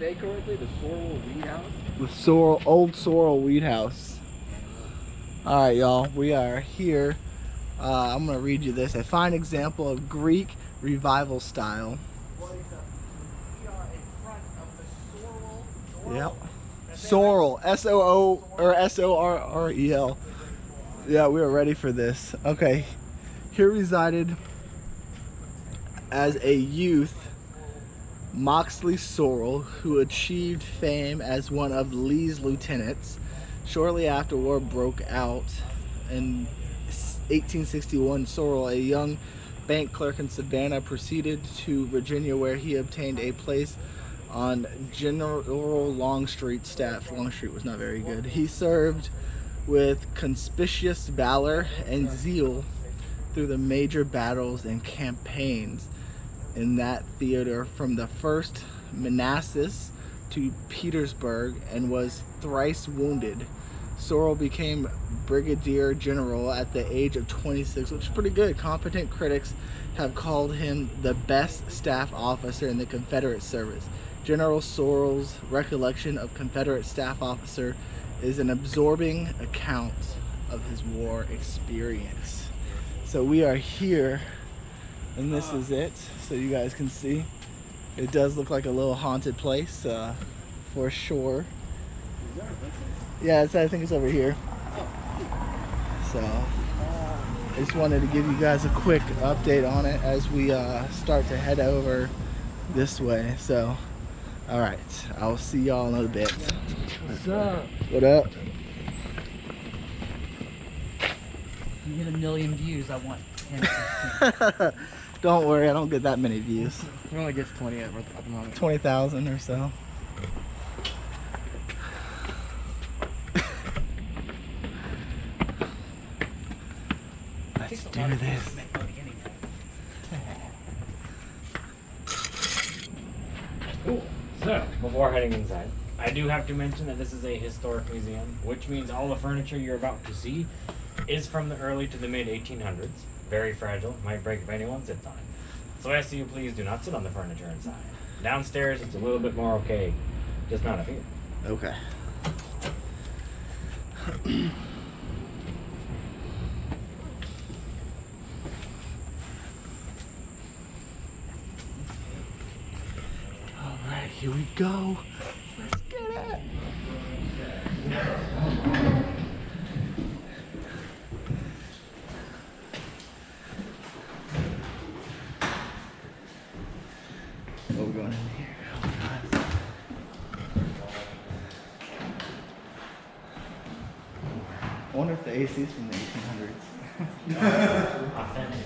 say correctly? The Sorrel Weed House? The Sorrel, old Sorrel Weed House. All right, y'all, we are here. I'm gonna read you this. A fine example of Greek revival style. We are in front of the Sorrel. Yep. Sorrel, S-O-O or S-O-R-R-E-L. Yeah, we are ready for this. Okay, here resided as a youth Moxley Sorrel, who achieved fame as one of Lee's lieutenants. Shortly after war broke out in 1861, Sorrel, a young bank clerk in Savannah, proceeded to Virginia, where he obtained a place on General Longstreet's staff. Longstreet was not very good. He served with conspicuous valor and zeal through the major battles and campaigns in that theater, from the first Manassas to Petersburg, and was thrice wounded. Sorrel became brigadier general at the age of 26, which is pretty good. Competent critics have called him the best staff officer in the Confederate service. General Sorrel's recollection of Confederate staff officer is an absorbing account of his war experience. So we are here, and this is it, so you guys can see. It does look like a little haunted place, for sure. Yeah, I think it's over here. So I just wanted to give you guys a quick update on it as we start to head over this way. So, all right, I'll see y'all in a bit. What's up? What up? You get 1 million views, I want 10. Don't worry, I don't get that many views. It only gets 20 at the moment. 20,000 or so. Let's do this. Cool. So, before heading inside, I do have to mention that this is a historic museum, which means all the furniture you're about to see is from the early to the mid 1800s. Very fragile, might break if anyone sits on it. So I ask you, please do not sit on the furniture inside. Downstairs, it's a little bit more okay, just not up here. Okay. All right, here we go. Let's get it. Oh, we're going in here. Oh, God. I wonder if the AC is from the 1800s. Authentic.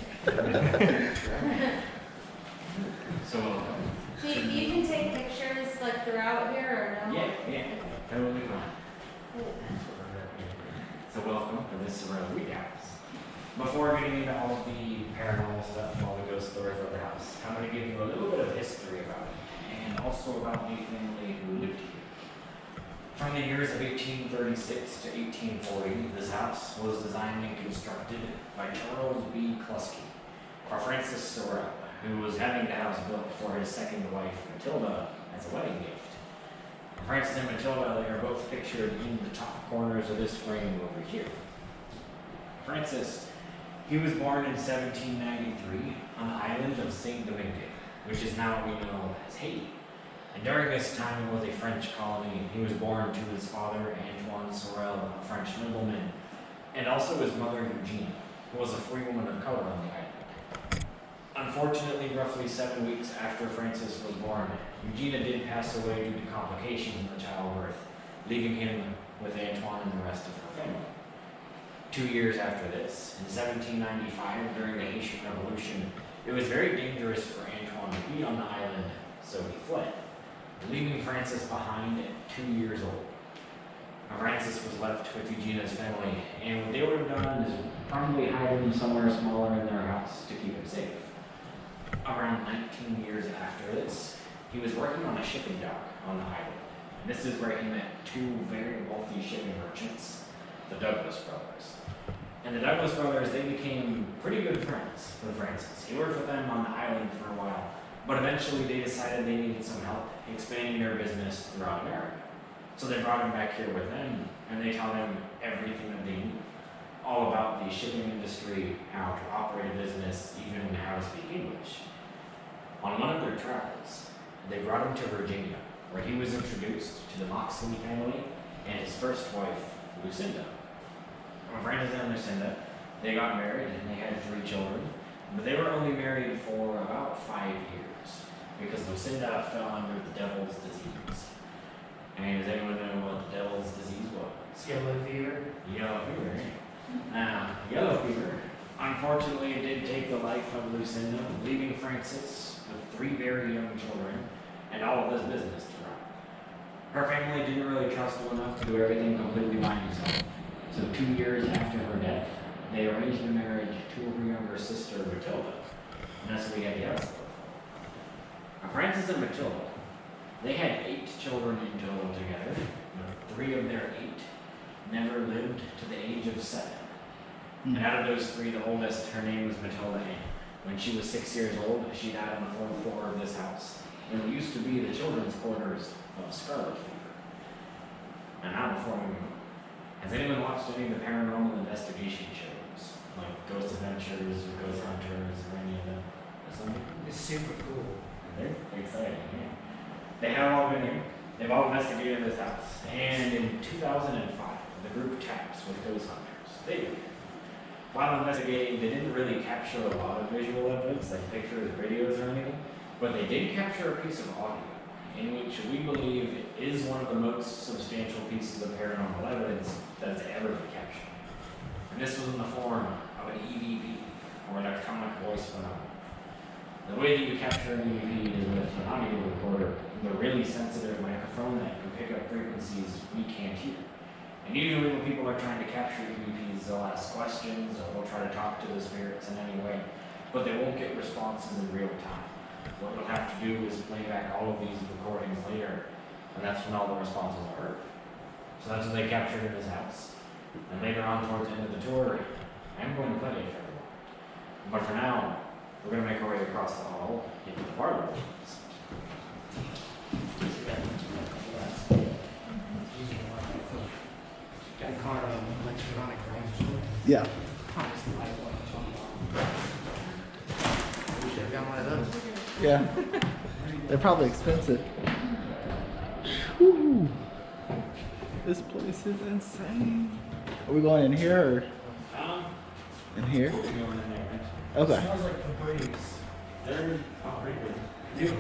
So, So you can take pictures like throughout here or no? yeah, totally fine. So welcome to this Sorrel Weed House. Before getting into all of the paranormal stuff, all the ghost stories of the house, I'm going to give you a little bit of history about it, and also about the family who lived here. From the years of 1836 to 1840, this house was designed and constructed by Charles B. Kluski for Francis Sorrel, who was having the house built for his second wife, Matilda, as a wedding gift. Francis and Matilda, they are both pictured in the top corners of this frame over here. Francis, he was born in 1793 on the island of Saint Domingue, which is now what we know as Haiti. And during this time, it was a French colony. He was born to his father, Antoine Sorrel, a French nobleman, and also his mother, Eugenie, who was a free woman of color on the island. Unfortunately, roughly 7 weeks after Francis was born, Eugenia did pass away due to complications in the childbirth, leaving him with Antoine and the rest of her family. 2 years after this, in 1795, during the Haitian Revolution, it was very dangerous for Antoine to be on the island, so he fled, leaving Francis behind at 2 years old. Francis was left with Eugenia's family, and what they would have done is probably hide him somewhere smaller in their house to keep him safe. Around 19 years after this, he was working on a shipping dock on the island. And this is where he met two very wealthy shipping merchants, the Douglas brothers. And the Douglas brothers, they became pretty good friends with Francis. He worked with them on the island for a while, But eventually they decided they needed some help expanding their business throughout America. So they brought him back here with them, and they taught him everything that they knew. All about the shipping industry, how to operate a business, even how to speak English. On one of their travels, they brought him to Virginia, where he was introduced to the Moxley family and his first wife, Lucinda. Francis and Lucinda, they got married and they had 3 children, but they were only married for about 5 years because Lucinda fell under the devil's disease. And does anyone know what the devil's disease was? Yellow fever. Yellow fever. Yellow fever. Unfortunately, it did take the life of Lucinda, leaving Francis with 3 very young children and all of this business to run. Her family didn't really trust her enough to do everything completely by himself. So 2 years after her death, they arranged a marriage to her younger sister, Matilda. And that's what we had the house for. Francis and Matilda, they had 8 children in total together. 3 of their 8 never lived to the age of 7. And out of those 3, the oldest, her name was Matilda Ann. When she was 6 years old, she died on the 4th floor of this house. And it used to be the children's quarters of scarlet fever. And now before we move, has anyone watched any of the paranormal investigation shows? Like Ghost Adventures or Ghost Hunters or any of them? Or something? It's super cool. They're exciting, yeah. They have all been here. They've all investigated this house. And in 2005, the group Taps with Ghost Hunters, they were here. While investigating, they didn't really capture a lot of visual evidence, like pictures, videos, or anything, but they did capture a piece of audio, in which we believe is one of the most substantial pieces of paranormal evidence that's ever been captured. And this was in the form of an EVP, or an electronic voice phenomenon. The way that you capture an EVP is with an audio recorder, with a really sensitive microphone that can pick up frequencies we can't hear. And usually when people are trying to capture EVPs, they'll ask questions or they'll try to talk to the spirits in any way, but they won't get responses in real time. What we'll have to do is play back all of these recordings later, and that's when all the responses are heard. So that's what they captured in this house. And later on towards the end of the tour, I'm going to play it for everyone. But for now, we're going to make our way across the hall into the parlor. Got a card on electronic range. Yeah. We should have got one of those. Yeah. They're probably expensive. Whew. This place is insane. Are we going in here or in here? We're going in there, right? Okay. Smells like Febreze. They're pretty good. Dude,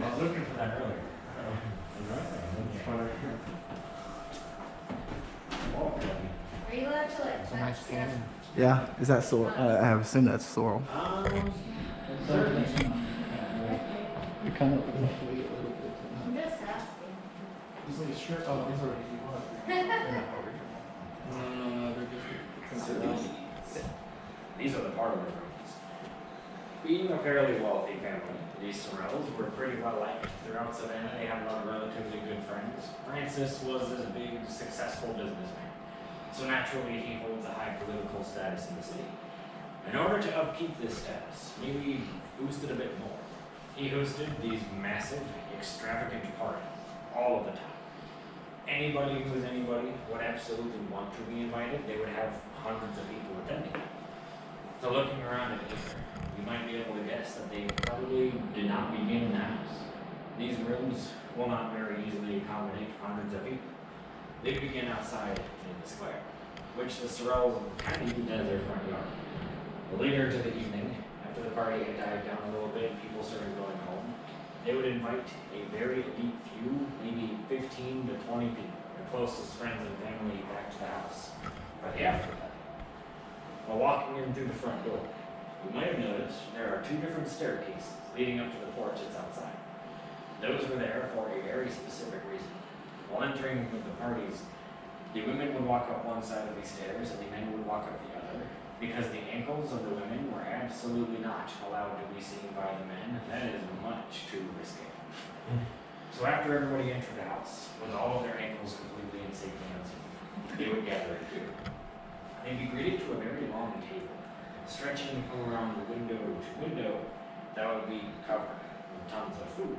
I was looking for that earlier. Are you allowed to like It's a nice touch can. stuff? Yeah. Is that Sorrel? I have assumed that's Sorrel. Certainly. It kind of. I'm just asking. These are shirts. Oh, these are you want. They're not original. No, they're just. These are the parlor rooms. Being a fairly wealthy family, these Sorrels were pretty well liked throughout Savannah. They had a lot of relatively good friends. Francis was this big, successful businessman, so naturally he holds a high political status in the city. In order to upkeep this status, maybe boosted a bit more. He hosted these massive, extravagant parties all of the time. Anybody who was anybody would absolutely want to be invited. They would have hundreds of people attending. So looking around at here, you might be able to guess that they probably did not begin in the house. These rooms will not very easily accommodate hundreds of people. They begin outside in the square, which the Sorrels kind of used as their front yard. Later into the evening, after the party had died down a little bit and people started going home, they would invite a very elite few, maybe 15 to 20 people, their closest friends and family, back to the house for the after party. While walking in through the front door, you might have noticed there are 2 different staircases leading up to the porch that's outside. Those were there for a very specific reason. While entering with the parties, the women would walk up one side of these stairs and the men would walk up the other, because the ankles of the women were absolutely not allowed to be seen by the men. That is much too risky. So after everybody entered the house, with all of their ankles completely and safely unseen, they would gather here. They'd be greeted to a very long table, stretching from around the window to window that would be covered tons of food.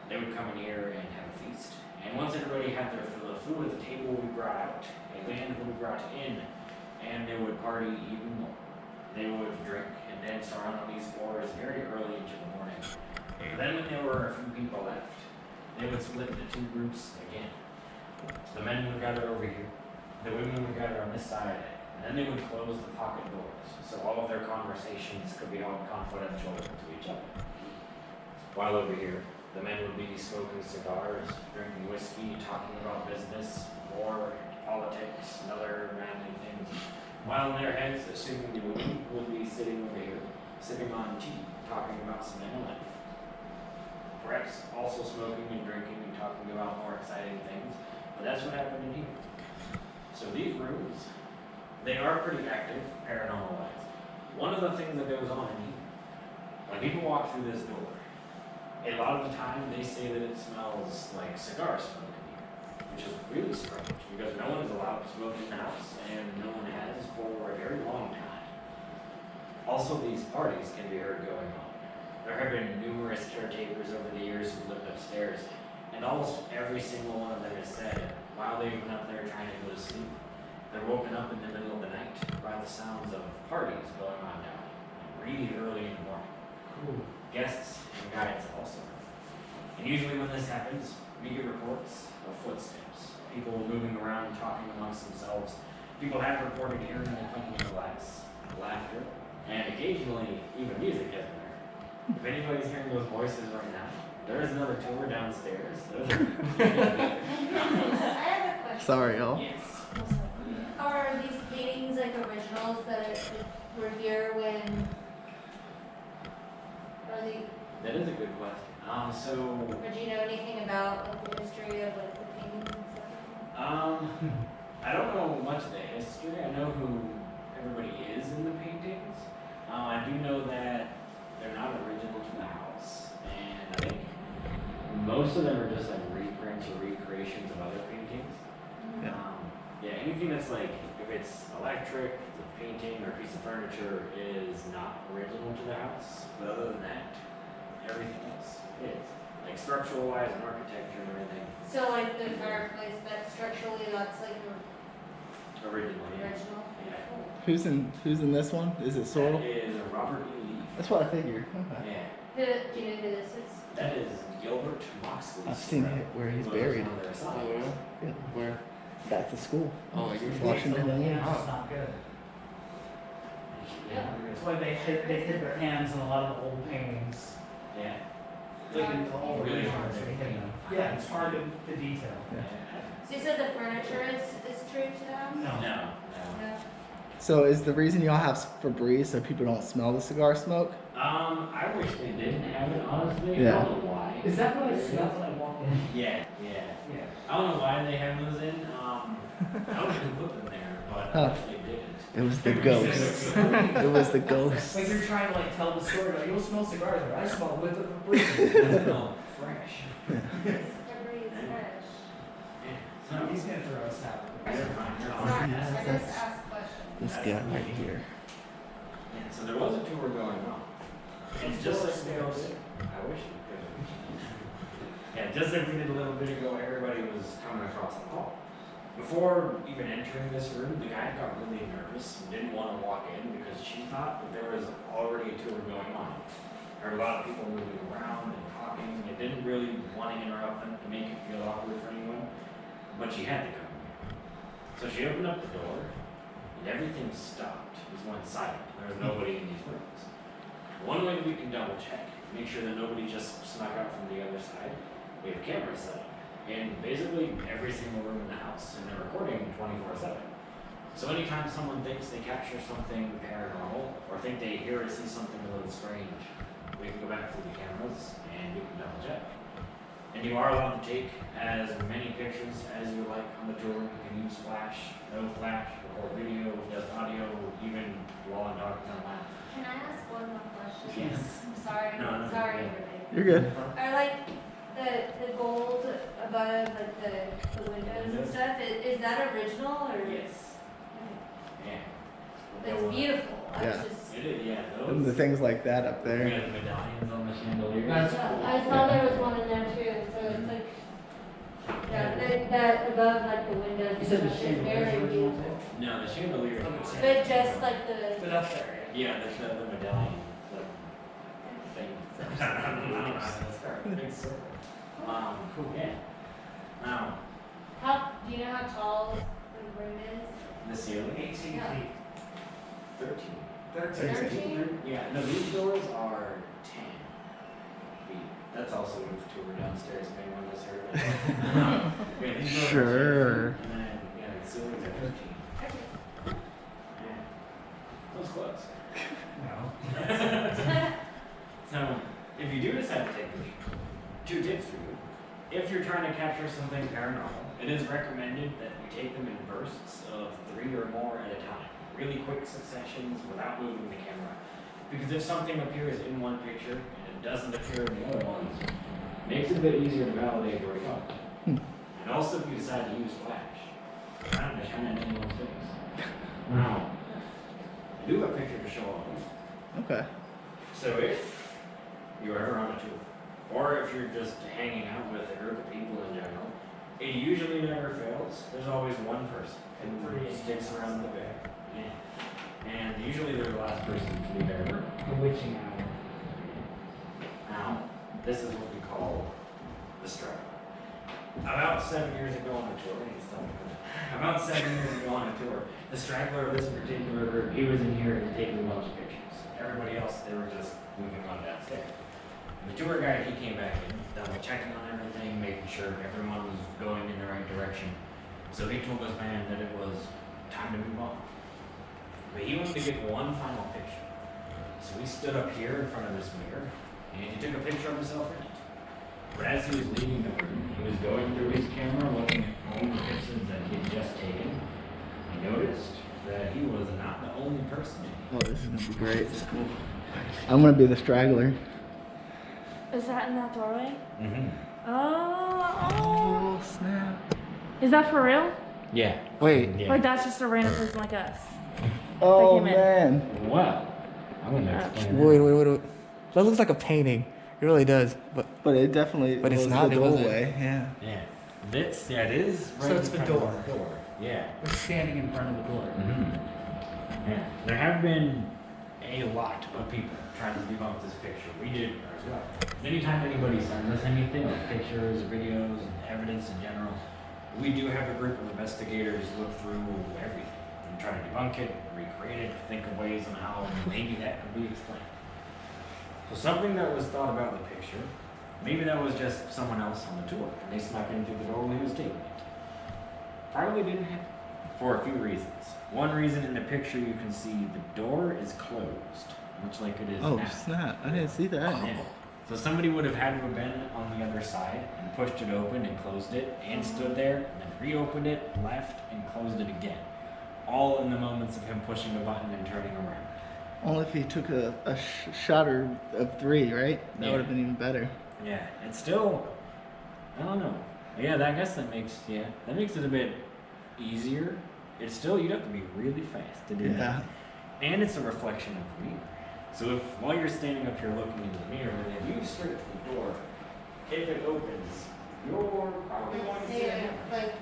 They would come in here and have a feast. And once everybody had their fill of food at the table, we brought out a band who we brought in, and they would party even more. They would drink and dance around on these floors very early into the morning. And then when there were a few people left, they would split into two groups again. The men would gather over here, the women would gather on this side, and then they would close the pocket doors, so all of their conversations could be held confidential to each other. While over here, the men would be smoking cigars, drinking whiskey, talking about business, war, politics, and other manly things. While in their heads, assuming the women would be sitting over here, sipping on tea, talking about some life. Perhaps also smoking and drinking and talking about more exciting things, but that's what happened in here. So these rooms, they are pretty active paranormal wise. One of the things that goes on in here, when people walk through this door, a lot of the time they say that it smells like cigar smoke in here, which is really strange because no one is allowed to smoke in the house and no one has for a very long time. Also, these parties can be heard going on. There have been numerous caretakers over the years who lived upstairs, and almost every single one of them has said, while they've been up there trying to go to sleep, they're woken up in the middle of the night by the sounds of parties going on down, really early in the morning. Cool. Guests and guides also. And usually when this happens, we get reports of footsteps, people moving around, talking amongst themselves. People have reported hearing the clinking of glass, laughter, and occasionally even music in there. If anybody's hearing those voices right now, there is another tour downstairs. I have a question. Sorry, y'all. Yes. Are these paintings like originals that were here when? Are they? That is a good question. So, Or do you know anything about like the history of like the paintings and stuff? I don't know much of the history. I know who everybody is in the paintings. I do know that they're not original to the house, and I think most of them are just like reprints or recreations of other paintings. Yeah. Yeah, anything that's like, if it's electric, it's a painting or a piece of furniture is not original to the house. But other than that, everything else is. Like structural wise and architecture and everything, So like the fireplace, that structurally that's like original. Yeah. original? Yeah. Cool. Who's in this one? Is it Sorrel? That is Robert E. Lee. That's what I figured. Okay. Yeah. Do you know who this is? That is Gilbert Moxley. I've seen it where he's buried. On their Oh, side. yeah? Yeah. Where? Back to school. Oh, like you're Washington. Yeah, it's not good. Yeah. That's why they hid their hands in a lot of the old paintings. Yeah. Like in the old Really originals, hard to they hid paint. them. Yeah, it's hard to detail. So you said the furniture is true to the house? No. No. No. No. So is the reason y'all have Febreze so people don't smell the cigar smoke? I wish they didn't have it, honestly. Yeah. I don't know why. Is that what I smelled when I walked in? Yeah. Yeah. I don't know why they have those in. I don't know who put them there, but Huh. I wish they didn't. It was the ghost. It was the ghost. Like you're trying to like tell the story, like, you'll smell cigars, but I smell with the Febreze. No, fresh. Everybody's fresh. Yeah. So, He's gonna throw us out. You're fine. You're Sorry, fine. I just asked questions. This guy right here. Yeah, so there was a tour going on. It's just like we all did. I wish we could. Yeah, just like we did a little bit ago, everybody was coming across the hall. Before even entering this room, the guy got really nervous and didn't want to walk in because she thought that there was already a tour going on. There were a lot of people moving around and talking. It didn't really want to interrupt them to make it feel awkward for anyone, but she had to come. So she opened up the door, and everything stopped. It went silent. There was nobody in these rooms. One way that we can double check, make sure that nobody just snuck out from the other side, we have cameras set up in basically every single room in the house, and they're recording 24/7. So anytime someone thinks they capture something paranormal, or think they hear or see something a little strange, we can go back through the cameras and we can double check. And you are allowed to take as many pictures as you like on the tour. You can use flash, no flash, record video, just audio, even while I'm talking on loud. Can I ask one more question? Yes. I'm sorry. No, Sorry, no. everybody. You're good. Are like the gold above like the windows and stuff, is that original or? Yes. Yeah. It's beautiful. I was Yeah. just, It is, yeah. And the Those. things like that up We there. have medallions on the the chandelier. That's I saw there was one in there too, so it's like, yeah, that above like the windows. You said the and stuff is chandelier very original beautiful. too? No, the chandelier. But just like the, But up there, Yeah, the medallion. The thing. I don't know how to start. Big circle. Cool. Yeah. Now, do you know how tall the room is? the ceiling. 18 Yeah. feet. 13. 13? Yeah, no, these doors are 10 feet. That's also moved to her downstairs if anyone has heard of it. Yeah, these doors are 10 Sure. feet, and then, yeah, the ceilings are 13. Yeah. That was close. No. So, if you do decide to take the leap, 2 tips for you. If you're trying to capture something paranormal, it is recommended that you take them in bursts of 3 or more at a time. Really quick successions without moving the camera. Because if something appears in one picture and it doesn't appear in the other ones, it makes it a bit easier to validate where to go. And also if you decide to use flash, trying to shine it in those things. Now, I do have a picture to show off. Okay. So if you're ever on a tour, or if you're just hanging out with a group of people in general, it usually never fails. There's always one person who sticks around the back. Yeah. And usually they're the last person to leave ever. The witching hour. Now, this is what we call the strap. About 7 years ago on a tour, about 7 years ago on a tour, the straggler of this particular group, he was in here and taking a bunch of pictures. Everybody else, they were just moving on downstairs. And the tour guide, he came back in, double checking on everything, making sure everyone was going in the right direction. So he told us, man, that it was time to move on. But he wanted to get one final picture. So he stood up here in front of this mirror, and he took a picture of himself in it. But as he was leaving the room, he was going through his camera, looking at all the pictures that he had just taken. He noticed that he was not the only person in here. Oh, this is gonna be great. I'm gonna be the straggler. Is that in that doorway? Mm-hmm. Oh. Snap. Is that for real? Yeah. Wait. Yeah. Like that's just a random person like us? Oh came in. man. Well, I'm gonna explain that. Wait. That looks like a painting. It really does. But But it definitely. But it's was not, the it wasn't. doorway. Yeah. Yeah. This, yeah, it is. So right it's in the front of door. the door. Yeah. We're standing in front of the door. Mm-hmm. Yeah. There have been a lot of people trying to debunk this picture. We did as well. Anytime anybody sends us anything, like pictures, videos, and evidence in general, we do have a group of investigators look through everything and try to debunk it, recreate it, think of ways on how maybe that could be explained. So something that was thought about in the picture, maybe that was just someone else on the tour, and they snuck in through the door when he was taking it. Probably didn't happen for a few reasons. One reason in the picture you can see the door is closed, much like it is Oh now. snap! I didn't see that. Yeah. So somebody would have had to have been on the other side and pushed it open and closed it and stood there and then reopened it, left, and closed it again. All in the moments of him pushing a button and turning around. Only if he took a shot of 3, right? That Yeah. would have been even better. Yeah, it's still, I don't know. Yeah, I guess that makes it a bit easier. It's still, you'd have to be really fast to do Yeah. that. And it's a reflection of the mirror. So if, while you're standing up here looking into the mirror, and if you straight to the door, if it opens, you're probably going to see it. Like,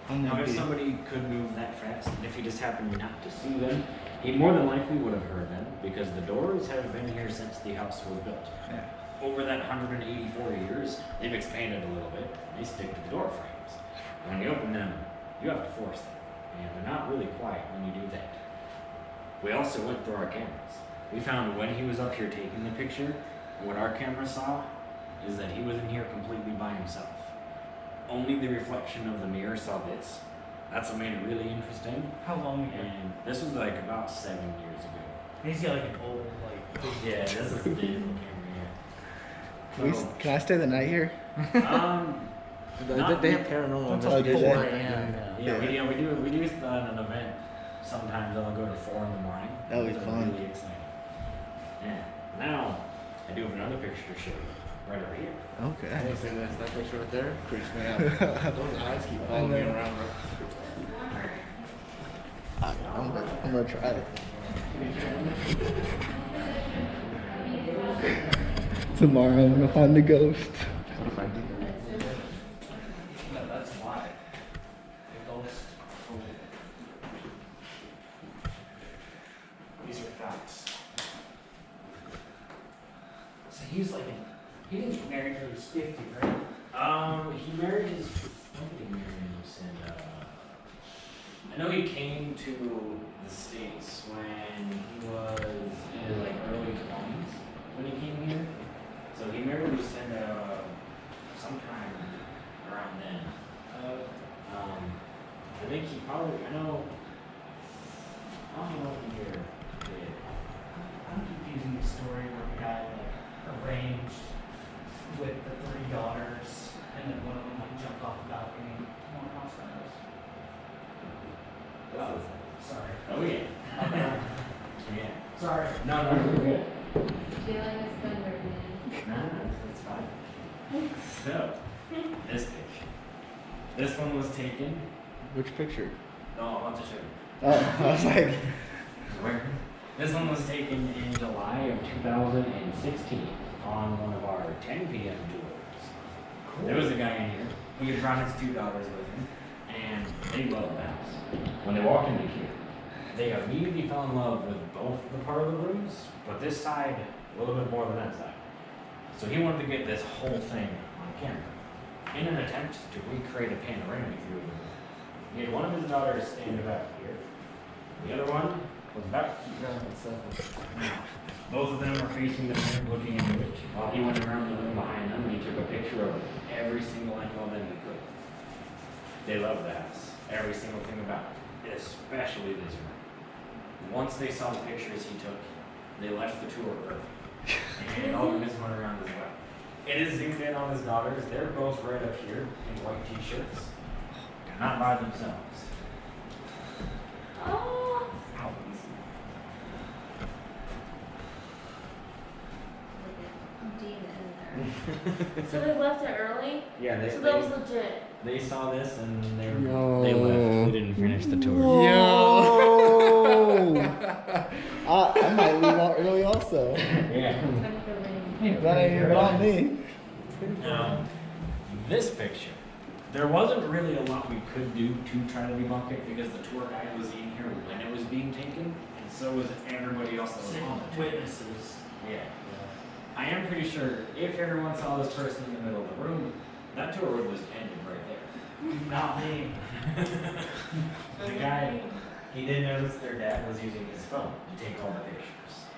I'm Now, gonna if be. somebody could move that fast, and if he just happened not to see them, he more than likely would have heard them, because the doors have been here since the house was built. Yeah. Over that 184 years, they've expanded a little bit. They stick to the door frames. When you open them, you have to force them, and they're not really quiet when you do that. We also went through our cameras. We found when he was up here taking the picture, what our camera saw is that he was in here completely by himself. Only the reflection of the mirror saw this. That's what made it really interesting. How long ago? And this was like about 7 years ago. And he's got like an old, like, Yeah, this is the digital camera. So, Can I stay the night here? they Not have paranormal Oh, did they? yeah, we do an event. Sometimes I'll go to 4 in the morning. That would be It's fun. Really exciting. Yeah. Now I do have another picture to show you right over here. I Okay. didn't say that picture right there creeps me out. Those eyes keep following me around, bro. I'm gonna try it. Tomorrow I'm gonna find the ghost. No, that's why. The ghost. These are facts. So he's like, he didn't get married till he was 50, right? He married his, when did he marry him? I know he came to the States when he was in his like early 20s when he came here. So he married Lucinda sometime around then. I think he probably, I don't know what year he did. I'm confusing the story where the guy like arranged with the 3 daughters, and then one of them like jumped off the balcony. Come on, house that is. Sorry. Oh yeah. Yeah. Sorry. No, you're good. Feeling is thunder, man. No, it's fine. So, this picture. This one was taken. Which picture? No, I want to show you. Oh, I was like, Where? This one was taken in July of 2016 on one of our 10 p.m. tours. Cool. There was a guy in here. He had brought his 2 daughters with him, and they loved the house. When they walked into here, they immediately fell in love with both the parlor rooms, but this side a little bit more than that side. So he wanted to get this whole thing on camera in an attempt to recreate a panoramic view of the room. He had one of his daughters stand about here. The other one was back. Both of them were facing the mirror looking into it. While he went around the room behind them and he took a picture of every single angle that he could. They loved the house. Every single thing about it. Especially this room. Once they saw the pictures he took, they left the tour early. And all of his went around as well. It is zoomed in on his daughters. They're both right up here in white t-shirts. Not by themselves. Oh. How easy. So they left it early? Yeah, So that was legit. they saw this and they Yo. they left. They didn't finish the tour. yo! I might leave out early also. Yeah. That ain't even on me. Now, this picture, there wasn't really a lot we could do to try to debunk it because the tour guide was in here when it was being taken, and so was everybody else that was on the tour. Witnesses. Yeah. I am pretty sure if everyone saw this person in the middle of the room, that tour was ended right there. Not me. The guy, he did notice their dad was using his phone to take all the pictures.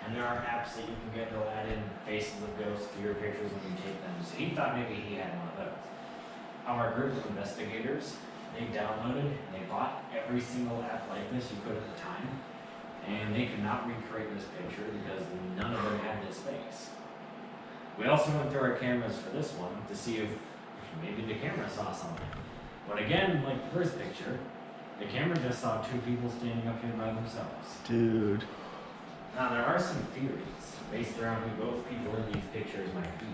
And there are apps that you can get to add in faces of ghosts to your pictures when you take them. So he thought maybe he had one of those. Our group of investigators, they downloaded and they bought every single app like this you could at the time. And they could not recreate this picture because none of them had this face. We also went through our cameras for this one to see if maybe the camera saw something. But again, like the first picture, the camera just saw 2 people standing up here by themselves. Dude. Now there are some theories based around who both people in these pictures might be.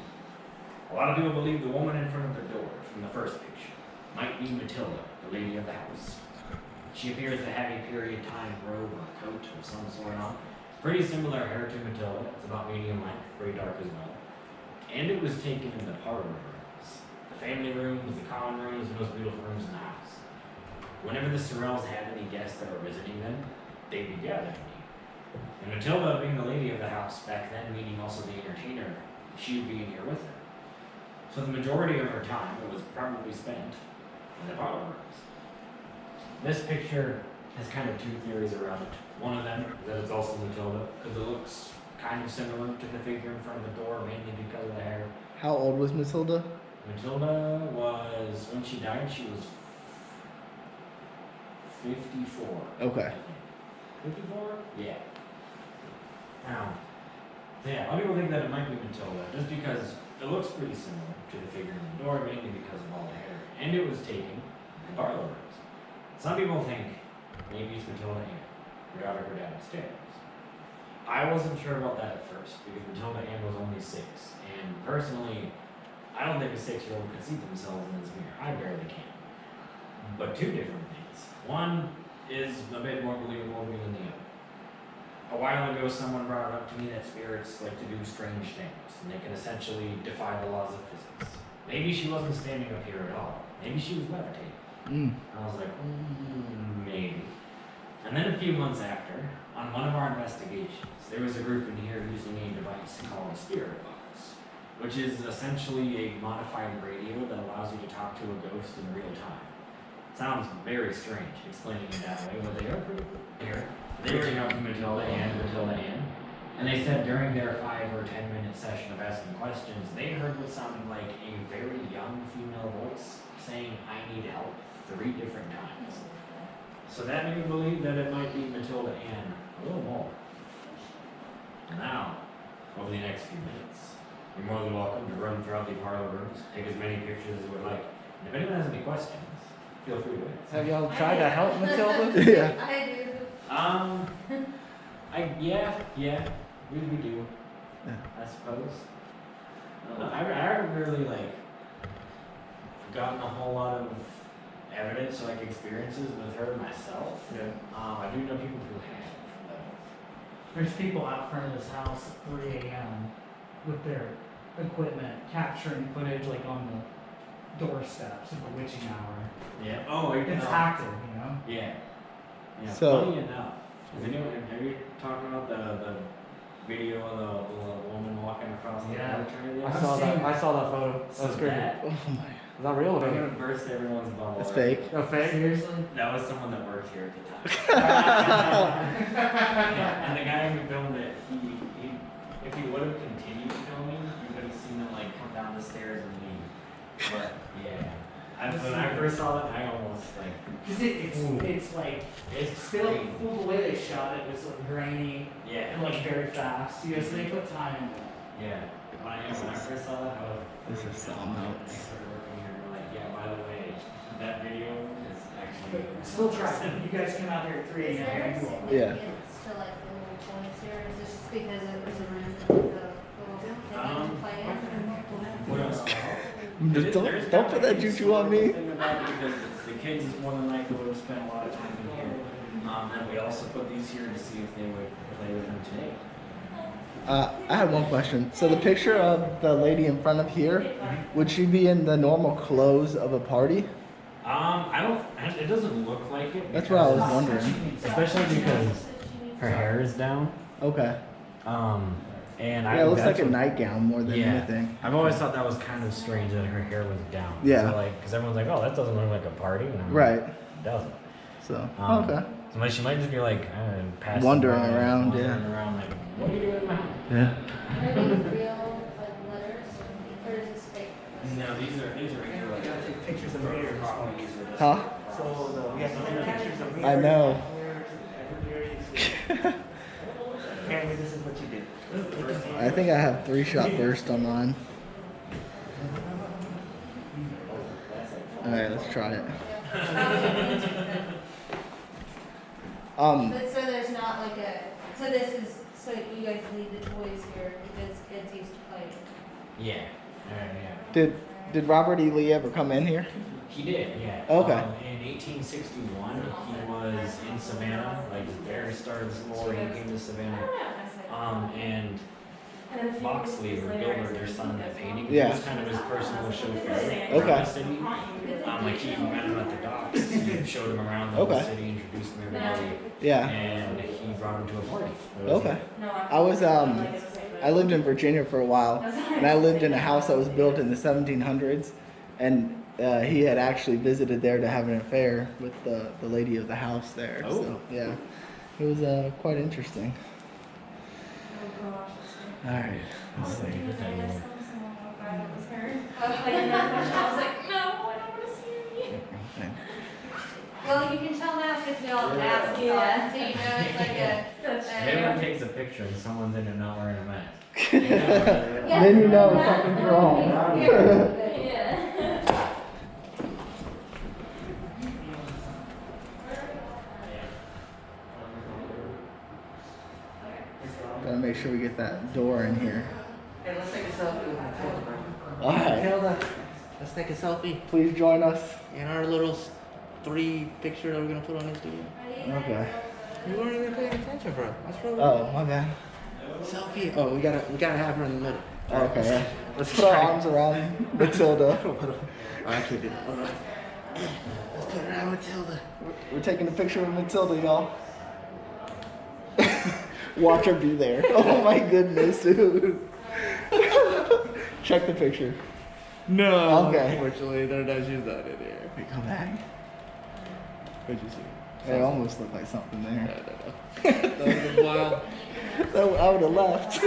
A lot of people believe the woman in front of the door from the first picture might be Matilda, the lady of the house. She appears to have a period time robe or coat of some sort on. Pretty similar hair to Matilda. It's about medium length, pretty dark as well. And it was taken in the parlor rooms. The family rooms, the common rooms, the most beautiful rooms in the house. Whenever the Sorrels had any guests that were visiting them, they'd be gathered. And Matilda, being the lady of the house back then, meaning also the entertainer, she would be in here with her. So the majority of her time was probably spent in the parlor rooms. This picture has kind of 2 theories around it. One of them is that it's also Matilda, because it looks kind of similar to the figure in front of the door, mainly because of the hair. How old was Matilda? Matilda was, when she died, she was 54. Okay. 54? Yeah. Now, yeah, a lot of people think that it might be Matilda, just because it looks pretty similar to the figure in the door, mainly because of all the hair. And it was taken in parlor rooms. Some people think maybe it's Matilda Ann, her daughter, her dad upstairs. I wasn't sure about that at first, because Matilda Ann was only 6. And personally, I don't think a 6-year-old could see themselves in this mirror. I barely can. But 2 different things. One is a bit more believable than the other. a while ago someone brought it up to me that spirits like to do strange things, and they can essentially defy the laws of physics. Maybe she wasn't standing up here at all. Maybe she was levitating. Mm. I was like, maybe. And then a few months after, on one of our investigations, there was a group in here using a device called a spirit box, which is essentially a modified radio that allows you to talk to a ghost in real time. Sounds very strange explaining it that way, but they are pretty cool. Here, they were reaching out to Matilda Ann, and they said during their 5 or 10 minute session of asking questions, they heard what sounded like a very young female voice saying, "I need help," 3 different times. So that made me believe that it might be Matilda Ann a little more. Now, over the next few minutes, you're more than welcome to run throughout the parlor rooms, take as many pictures as you would like. And if anyone has any questions, feel free to ask. Have y'all tried to help Matilda? Yeah. I do. Yeah, we do, Yeah. I suppose. I haven't really, like, gotten a whole lot of evidence or, like, experiences with her myself. Yeah. I do know people who have, though. There's people out front of this house at 3 a.m. with their equipment capturing footage like on the doorsteps of the witching hour. Yeah. Oh, It's active, you know? Yeah. Yeah. So- Funny enough, have you talked about the video of the woman walking across the Yeah. territory? I saw that. I saw that photo. So That's crazy. that, Oh my. Is that real or I'm fake? gonna burst everyone's bubble. It's right? fake. No fake. Seriously? That was someone that worked here at the time. Yeah, and the guy who filmed it, he if he would have continued filming, you could have seen him like come down the stairs and leave. But yeah, when I first saw it, I almost like Because it's like, it's still, crazy. well, the way they shot it was like grainy Yeah, and like very fast. You know, so they put time into it. yeah. When I first saw that, I was. This is so I nuts. started working here, and we're like, yeah. By the way, that video is actually. But still try. You guys came out here at 3 Is there a.m. a You all- Yeah. significance to like the little points here? Is it just because it was a room with the little thing to play in? What else? Just don't put that juju on me. Because the kids is more than likely would have spent a lot of time in here. And we also put these here to see if they would play with them today. I have one question. So the picture of the lady in front of here, would she be in the normal clothes of a party? It doesn't look like it. That's what I was because- wondering. Especially because her hair is down. Okay. And Yeah, it looks like a nightgown more than Yeah. anything. I've always thought that was kind of strange that her hair was down. Yeah. So like, because everyone's like, oh, that doesn't look like a party. And I'm Right. Like, it doesn't. So, Um, okay. So like, she might just be like, passing Wandering by, around, wandering yeah. around, like, what are you doing in my house? Yeah. Are these real like letters or is this fake? No, these are regular. We gotta take pictures of mirrors. Huh? So we have to take pictures of mirrors. I know. Apparently this is what you do. I think I have 3-shot burst on mine. Alright, let's try it. But so there's not like so this is, so you guys leave the toys here because kids used to play. Yeah. Yeah. Did Robert E. Lee ever come in here? He did, yeah. Okay. In 1861, he was in Savannah, like the very start of the war. He came to Savannah. And Boxley or Gilbert, their son in that painting, he Yeah. was kind of his personal chauffeur around Okay. the city. Like he met him at the docks, he showed him around the whole Okay. city, introduced him to everybody, Yeah. and he brought him to a party. Okay. I lived in Virginia for a while, and I lived in a house that was built in the 1700s, and he had actually visited there to have an affair with the lady of the house there. Oh. So, yeah. It was quite interesting. All right. Let's see. I was like, no, I don't want to see you. Okay. Well, you can tell now because we all have masks on, so you know it's like Everyone takes a picture and someone's in and not wearing a mask. Then you know something's wrong. Yeah. Gotta make sure we get that door in here. Hey, let's take a selfie with Matilda, bro. All right. Matilda, let's take a selfie Please join us. in our little 3 picture that we're gonna put on Instagram. Okay. You weren't even paying attention, bro. That's really Oh, my bad. selfie. Oh, we gotta have her in the middle. Okay, yeah. Let's Put our try. arms around Matilda. Oh, I can't do that. Hold on. Let's put around Matilda. We're taking a picture of Matilda, y'all. Watch her be there. Oh my goodness, dude. Check the picture. No. Okay. Unfortunately, she's not in there. Wait, come back. What'd you see? It almost looked like something I there. don't know. That would have been wild. I would have left.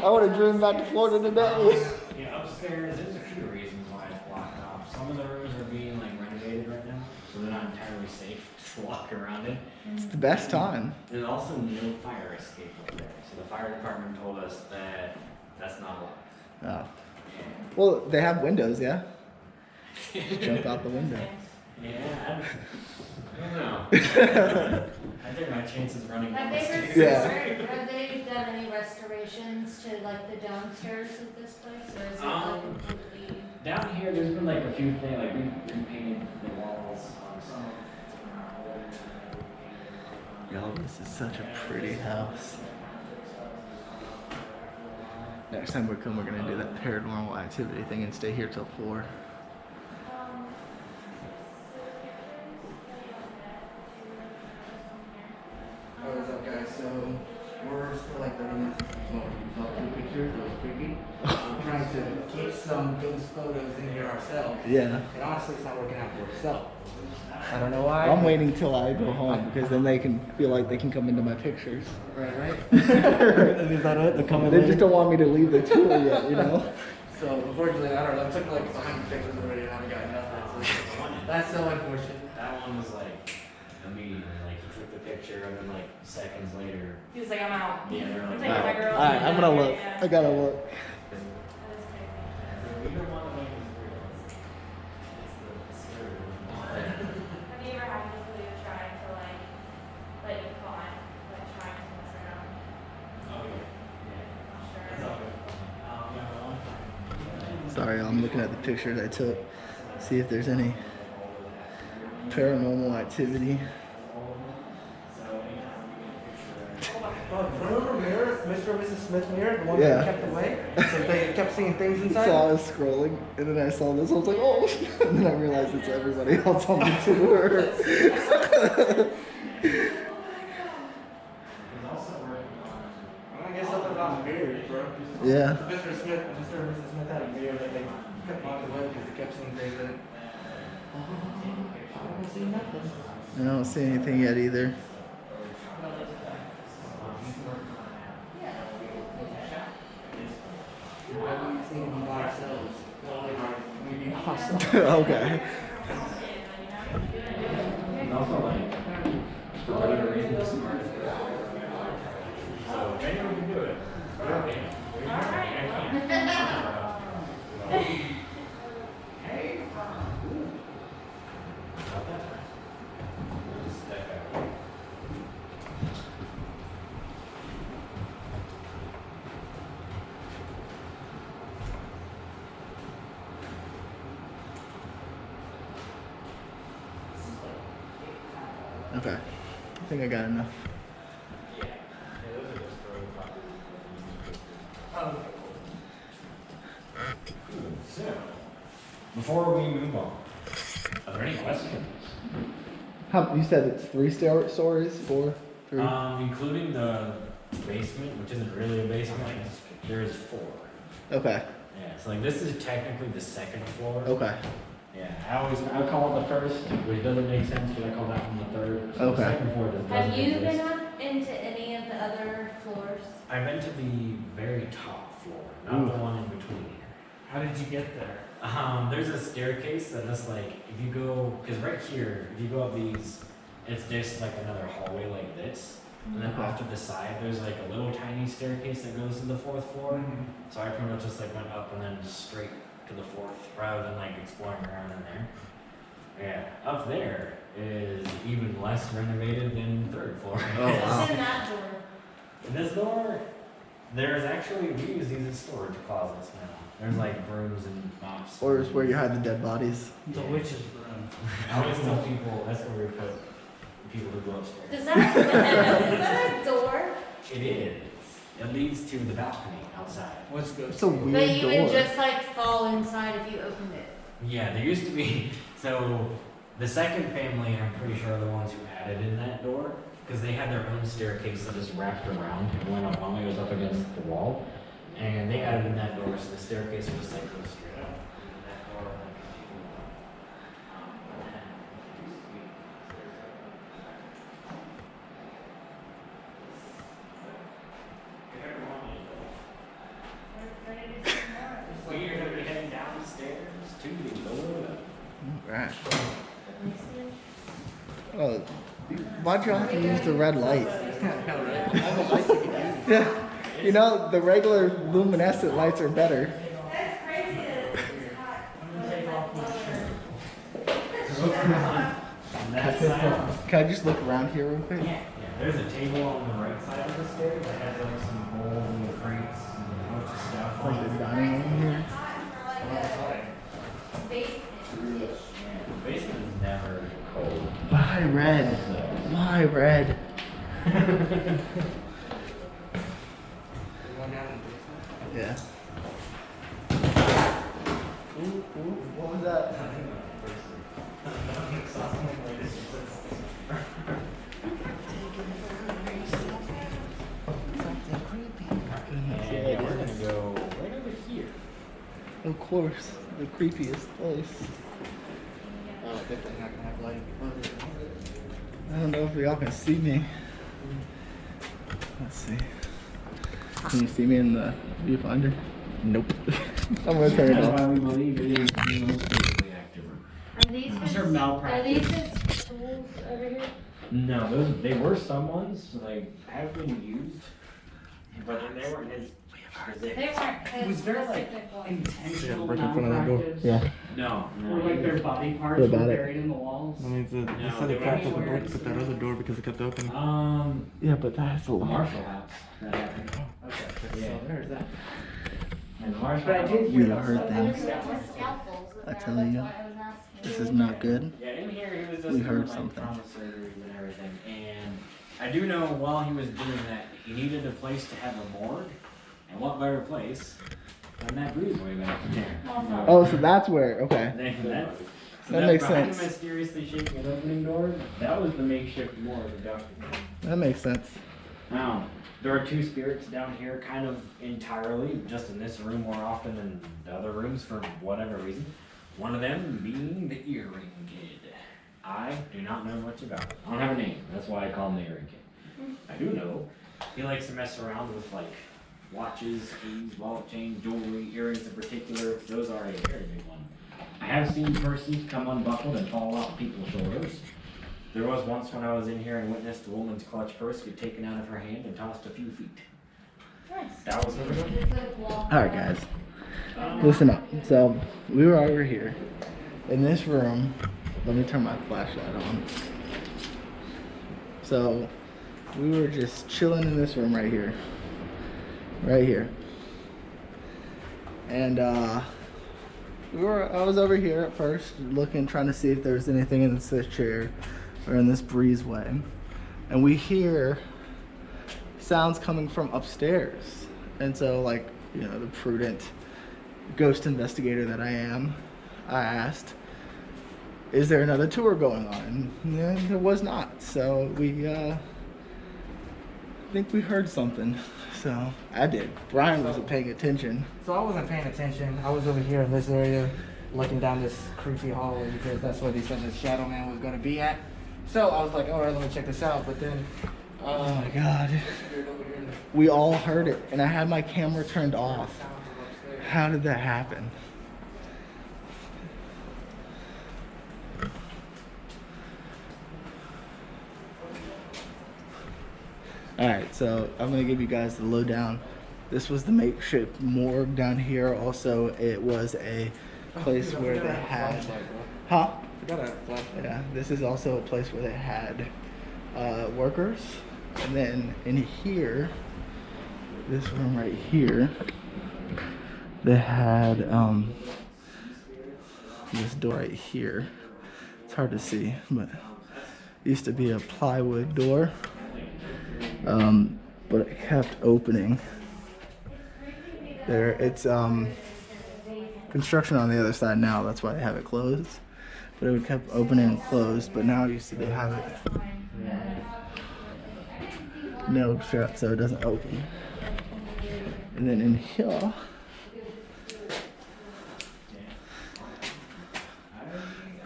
I would have driven back to Florida today. Yeah, upstairs, there's a few reasons why it's blocked off. Some of the rooms are being like renovated right now, so they're not entirely safe to walk around in. It's the best time. There's also no fire escape up there, so the fire department told us that that's not allowed. Oh. Well, they have windows, yeah? Jump out the window. Yeah, I don't know. I think my chances running Have down they, the res- stairs. have they done any restorations to like the downstairs of this place, or is it like completely? Down here, there's been like a few things, like we repainted the walls on some. Yo, this is such a pretty house. Next time we come, we're gonna do that paranormal activity thing and stay here till 4. Oh, what's up, guys? So, we're still like 30 minutes into the moment. We saw 2 pictures. It was creepy. We're trying to keep some ghost photos in here ourselves. Yeah. And honestly, it's not working out for itself. I don't know why. I'm waiting till I go home because then they can feel like they can come into my pictures. Right, right? Is that it? They're coming They in? just don't want me to leave the tour yet, you know? So, unfortunately, I don't know. I took like 100 pictures already and I haven't gotten nothing. So, that's so unfortunate. That one was like immediately, like he took the picture and then like seconds later, He was like, I'm out. yeah, they're I'm like, taking my girl. Alright, I'm gonna look. Yeah. I gotta look. either one of them is Have you ever had anybody trying to like let you call it, like trying to mess around? Oh yeah, Sure. Sorry, I'm looking at the pictures I took. See if there's any paranormal activity. Remember Mirror, Mr. and Mrs. Smith Mirror, the one Yeah. that kept away? So they kept seeing things inside? So I was scrolling and then I saw this. I was like, oh, and then I realized it's everybody else on the tour. I guess something about beard, bro. Yeah. Mr. and Mrs. Smith had a beard that they kept locked away because they kept seeing things in it. I don't see nothing. I don't see anything yet either. We just need to be by ourselves. We'd be awesome. Okay. and also like for whatever reason, the smartest guy. So if anyone can do it, okay. Hey. Not that nice. Just step back. Okay. I think I got enough. Yeah. Yeah, those are just for So, before we move on, are there any questions? How, you said it's 3 stories? 4? 3? Including the basement, which isn't really a basement, there is 4. Okay. Yeah, so like this is technically the second floor. Okay. Yeah, I call it the first, which doesn't make sense because I call that one the third. So Okay. The second floor just Have doesn't you exist. been up into any of the other floors? I've been to the very top floor, not the one in between here. How did you get there? There's a staircase that just like if you go, because right here, if you go up these, it's just like another hallway like this, and then Okay. off to the side there's like a little tiny staircase that goes to the 4th floor. Mm-hmm. So I pretty much just like went up and then just straight to the 4th rather than like exploring around in there. Yeah, up there is even less renovated than 3rd floor. Oh, wow. What's in that door? This door, there's actually, we use these as storage closets now. There's like brooms and mops. Or is where you hide the dead bodies? The witch's room. I always tell people that's where we put people who go upstairs. Is that a door? It is. It leads to the balcony outside. What's the? It's a weird But you door. would just like fall inside if you opened it. Yeah, there used to be. So the second family, I'm pretty sure, are the ones who added in that door because they had their own staircase that just wrapped around and went up long. It was up against the wall, and they added in that door, so the staircase was like goes straight up. And that door, like, we're gonna be heading downstairs to the door. Right. Oh, why'd you have to use the red light? Yeah. You know, the regular luminescent lights are better. That's crazy that it's hot. On that side. Can I just look around here real quick? Yeah, there's a table on the right side of the stairs that has like some bowls and crates and a bunch of stuff. Like the dining room here. Basement-ish. Yeah, the basement is never cold. Why red? Why red? Yeah. What was that? Yeah, we're gonna go right over here. Of course, the creepiest place. Oh, definitely not gonna have lighting. I don't know if y'all can see me. Let's see. Can you see me in the viewfinder? Nope. I'm gonna turn it That's off. why we believe it is the most physically active room. Are these These are his, malpractice. are these his tools over here? No, they were someone's, like, have been used, but they weren't his. They weren't his Was there like specific ones. intentional break in front of that door. malpractice? Yeah. No, Or like their body parts What were about it? buried in the walls? That means they No, said they they were cracked open the door anywhere. to put that other door because it kept opening. Yeah, but that's a the lot. Marshall house. That happened. Okay. Yeah. So there's that. And the Marshall But I house. did You hear heard that. things. Scalpels in I there, tell that's you, why I was asking. This is not good. Yeah, in here he was just We doing heard like something. trauma surgeries and everything. And I do know while he was doing that, he needed a place to have a morgue. And what better place than that breezeway back there? Oh, so that's where. Okay. That makes behind sense. mysteriously shaking an opening door, that was the makeshift morgue the doctor did. That makes sense. Now, there are two spirits down here kind of entirely, just in this room more often than the other rooms for whatever reason. One of them being the earring kid. I do not know much about it. I don't have a name, that's why I call him the earring kid. I do know he likes to mess around with like watches, keys, wallet chains, jewelry, earrings in particular. Those are a very big one. I have seen persons come unbuckled and fall off people's shoulders. There was once when I was in here and witnessed a woman's clutch purse get taken out of her hand and tossed a few feet. Nice. That was her. It's like wall. All right, guys. Listen up. So we were over here in this room. Let me turn my flashlight on. So we were just chilling in this room right here. Right here. And I was over here at first looking, trying to see if there was anything in this chair or in this breezeway. And we hear sounds coming from upstairs. And so, like, you know, the prudent ghost investigator that I am, I asked, is there another tour going on? And there was not. So we think we heard something. So I did. Brian wasn't paying attention. So I wasn't paying attention. I was over here in this area looking down this creepy hallway because that's where they said the shadow man was going to be at. So I was like, all right, let me check this out. But then, Oh my God. We all heard it, and I had my camera turned off. How did that happen? Alright, so I'm going to give you guys the lowdown. This was the makeshift morgue down here. Also, it was a place where they had... Huh? I got a flashlight. Yeah, this is also a place where they had workers. And then in here, this room right here, they had this door right here. It's hard to see, but Used to be a plywood door, but it kept opening. There, it's construction on the other side now. That's why they have it closed. But it kept opening and closed. But now you see they have it nailed shut so it doesn't open. And then in here,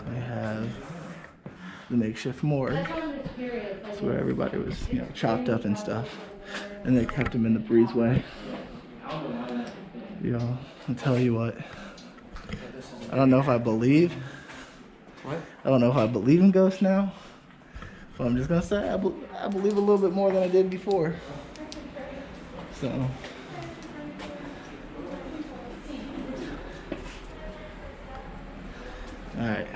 we have the makeshift morgue. That's where everybody was, chopped up and stuff. And they kept them in the breezeway. Y'all, I'll tell you what. I don't know if I believe. What? I don't know if I believe in ghosts now. But I'm just gonna say I believe a little bit more than I did before. So. Alright.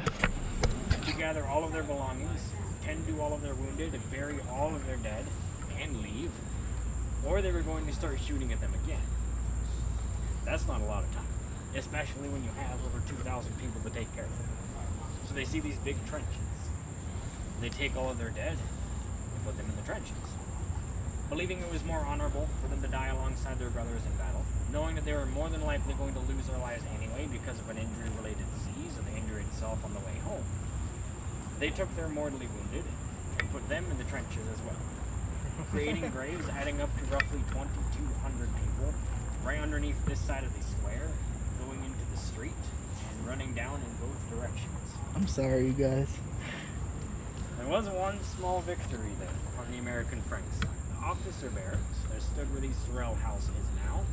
To gather all of their belongings, tend to all of their wounded, and bury all of their dead, and leave. Or they were going to start shooting at them again. That's not a lot of time, especially when you have over 2,000 people to take care of. So they see these big trenches. They take all of their dead and put them in the trenches, believing it was more honorable for them to die alongside their brothers in battle, knowing that they were more than likely going to lose their lives anyway because of an injury-related disease or the injury itself on the way home. They took their mortally wounded and put them in the trenches as well, creating graves adding up to roughly 2,200 people right underneath this side of the square, going into the street and running down in both directions. I'm sorry, you guys. There was one small victory there on the American Frank side. The officer barracks that stood where the Sorrel house is now,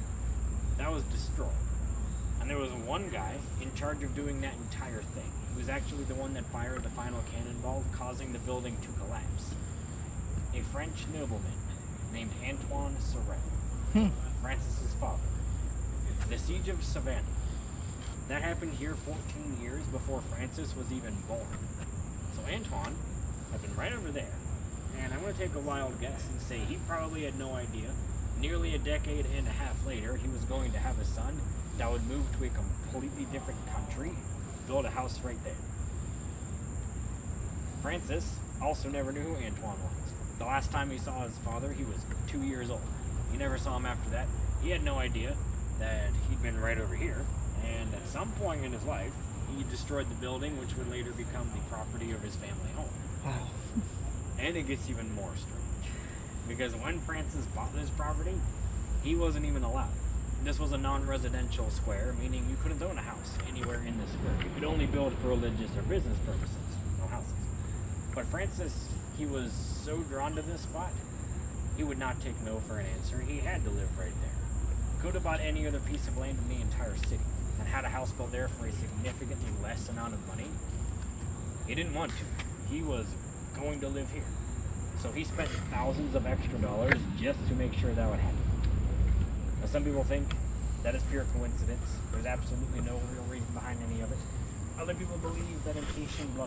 that was destroyed. And there was one guy in charge of doing that entire thing. He was actually the one that fired the final cannonball, causing the building to collapse. A French nobleman named Antoine Sorrel, Francis's father. The Siege of Savannah. That happened here 14 years before Francis was even born. So Antoine had been right over there. And I'm going to take a wild guess and say he probably had no idea. Nearly a decade and a half later, he was going to have a son that would move to a completely different country, build a house right there. Francis also never knew who Antoine was. The last time he saw his father, he was 2 years old. He never saw him after that. He had no idea that he'd been right over here. And at some point in his life, he destroyed the building, which would later become the property of his family home. Wow. And it gets even more strange. Because when Francis bought this property, he wasn't even allowed. This was a non-residential square, meaning you couldn't own a house anywhere in this square. You could only build for religious or business purposes, no houses. But Francis, he was so drawn to this spot, he would not take no for an answer. He had to live right there. Could have bought any other piece of land in the entire city and had a house built there for a significantly less amount of money. He didn't want to. He was going to live here. So he spent thousands of extra dollars just to make sure that would happen. Now some people think that is pure coincidence. There's absolutely no real reason behind any of it. Other people believe that an Haitian blood